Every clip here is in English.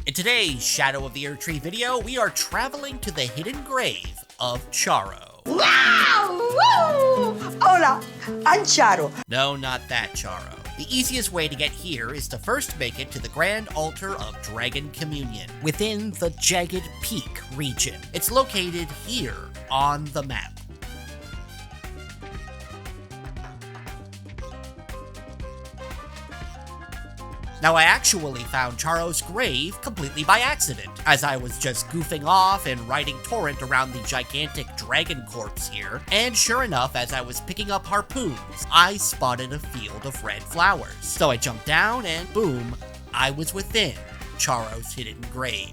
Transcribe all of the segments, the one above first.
In today's Shadow of the Erdtree video, we are traveling to the hidden grave of Charo. Wow! Woo! Hola, I'm Charo. No, not that Charo. The easiest way to get here is to first make it to the Grand Altar of Dragon Communion, within the Jagged Peak region. It's located here on the map. Now, I actually found Charo's grave completely by accident, as I was just goofing off and riding Torrent around the gigantic dragon corpse here, and sure enough, as I was picking up harpoons, I spotted a field of red flowers. So I jumped down and boom, I was within Charo's hidden grave.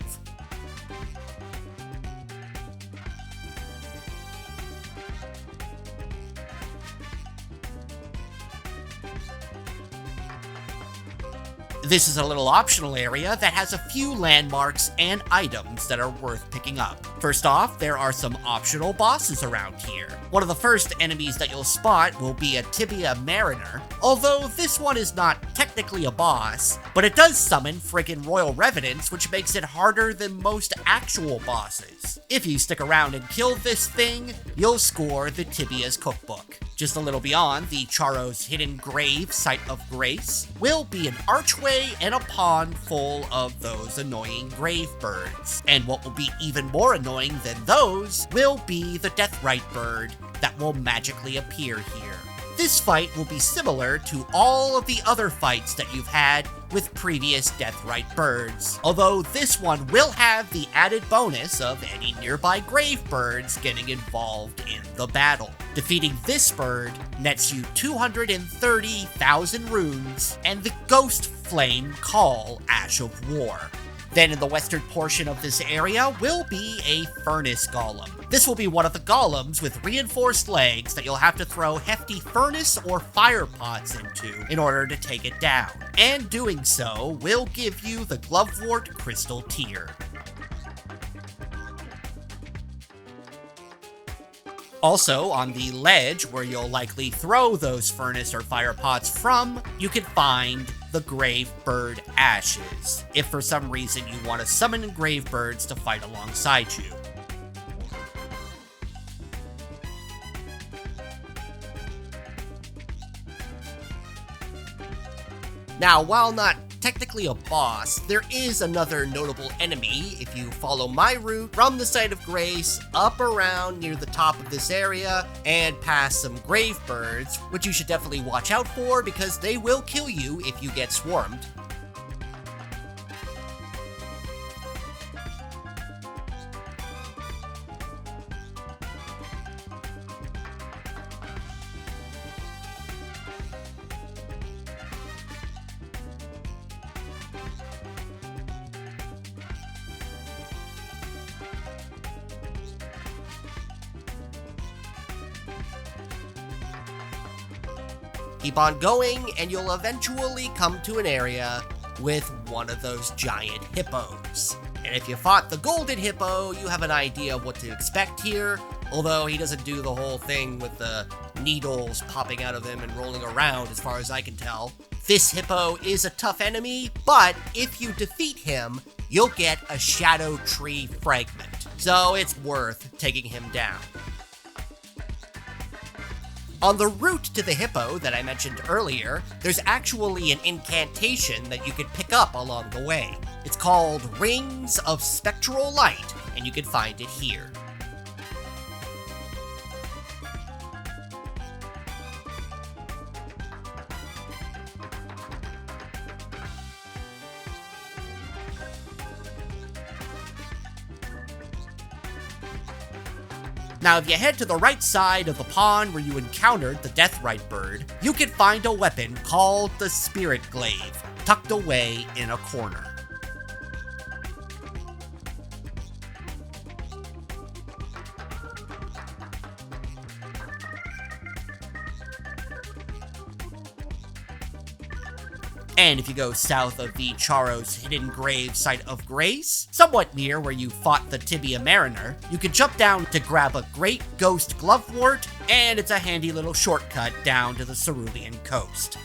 This is a little optional area that has a few landmarks and items that are worth picking up. First off, there are some optional bosses around here. One of the first enemies that you'll spot will be a Tibia Mariner, although this one is not technically a boss, but it does summon friggin' Royal Revenants, which makes it harder than most actual bosses. If you stick around and kill this thing, you'll score the Tibia's Cookbook. Just a little beyond the Charo's hidden grave site of grace will be an archway and a pond full of those annoying grave birds. And what will be even more annoying than those will be the Deathrite bird that will magically appear here. This fight will be similar to all of the other fights that you've had with previous Deathrite birds, although this one will have the added bonus of any nearby grave birds getting involved in the battle. Defeating this bird nets you 230,000 runes and the Ghostflame Call Ash of War. Then in the western portion of this area will be a Furnace Golem. This will be one of the golems with reinforced legs that you'll have to throw hefty furnace or fire pots into in order to take it down. And doing so will give you the Glovewort Crystal Tier. Also, on the ledge where you'll likely throw those furnace or fire pots from, you can find the Gravebird Ashes, if for some reason you want to summon Gravebirds to fight alongside you. Now, while not technically a boss, there is another notable enemy if you follow my route from the site of grace up around near the top of this area and past some grave birds, which you should definitely watch out for because they will kill you if you get swarmed. Keep on going, and you'll eventually come to an area with one of those giant hippos. And if you fought the golden hippo, you have an idea of what to expect here, although he doesn't do the whole thing with the needles popping out of him and rolling around as far as I can tell. This hippo is a tough enemy, but if you defeat him, you'll get a Scadutree Fragment, so it's worth taking him down. On the route to the hippo that I mentioned earlier, there's actually an incantation that you can pick up along the way. It's called Rings of Spectral Light, and you can find it here. Now, if you head to the right side of the pond where you encountered the Deathrite bird, you can find a weapon called the Spirit Glaive, tucked away in a corner. And if you go south of the Charo's hidden grave site of grace, somewhat near where you fought the Tibia Mariner, you can jump down to grab a great ghost Glovewort, and it's a handy little shortcut down to the Cerulean coast.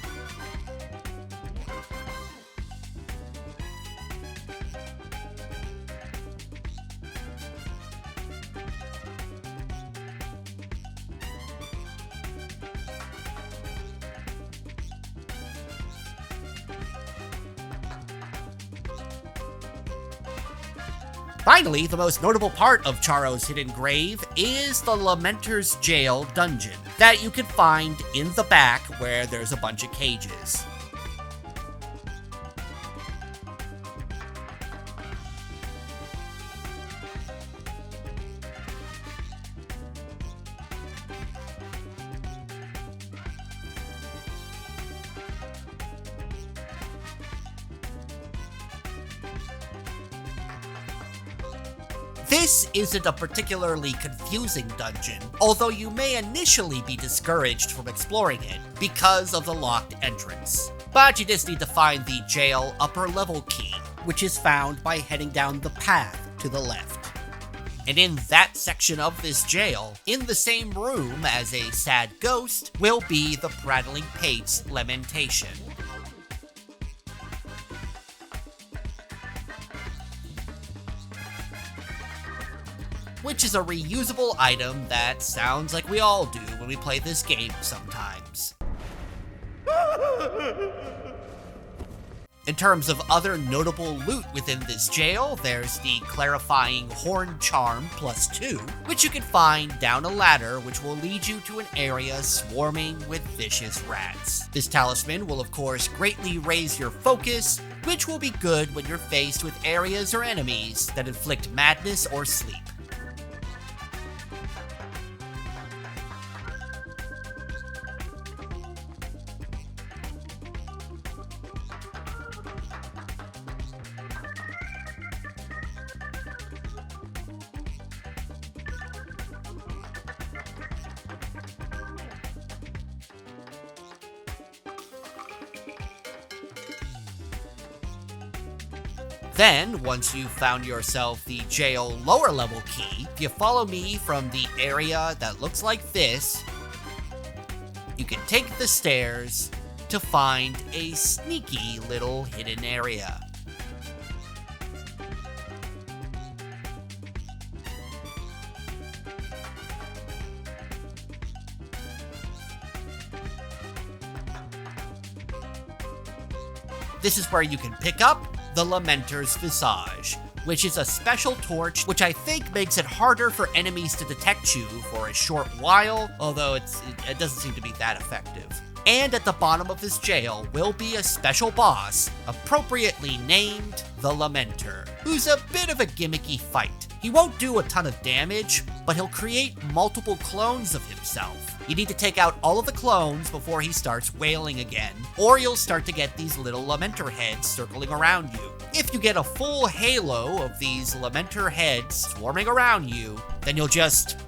Finally, the most notable part of Charo's hidden grave is the Lamenter's Jail dungeon that you can find in the back where there's a bunch of cages. This isn't a particularly confusing dungeon, although you may initially be discouraged from exploring it because of the locked entrance. But you just need to find the jail upper level key, which is found by heading down the path to the left. And in that section of this jail, in the same room as a sad ghost, will be the prattling Pate's Lamentation. Which is a reusable item that sounds like we all do when we play this game sometimes. In terms of other notable loot within this jail, there's the clarifying Horn Charm +2, which you can find down a ladder which will lead you to an area swarming with vicious rats. This talisman will of course greatly raise your focus, which will be good when you're faced with areas or enemies that inflict madness or sleep. Then, once you've found yourself the jail lower level key, if you follow me from the area that looks like this, you can take the stairs to find a sneaky little hidden area. This is where you can pick up the Lamenter's Visage, which is a special torch which I think makes it harder for enemies to detect you for a short while, although it doesn't seem to be that effective. And at the bottom of this jail will be a special boss, appropriately named the Lamenter, who's a bit of a gimmicky fight. He won't do a ton of damage, but he'll create multiple clones of himself. You need to take out all of the clones before he starts wailing again, or you'll start to get these little Lamenter heads circling around you. If you get a full halo of these Lamenter heads swarming around you, then you'll just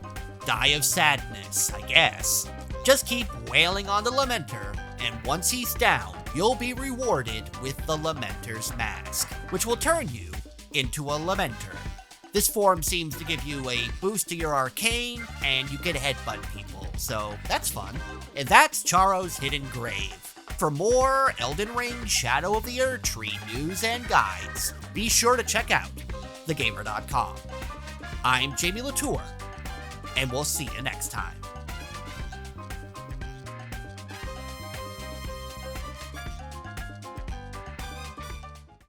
die of sadness, I guess. Just keep wailing on the Lamenter, and once he's down, you'll be rewarded with the Lamenter's Mask, which will turn you into a Lamenter. This form seems to give you a boost to your arcane, and you can headbutt people, so that's fun. And that's Charo's hidden grave. For more Elden Ring Shadow of the Erdtree news and guides, be sure to check out thegamer.com. I'm Jamie Latour, and we'll see you next time.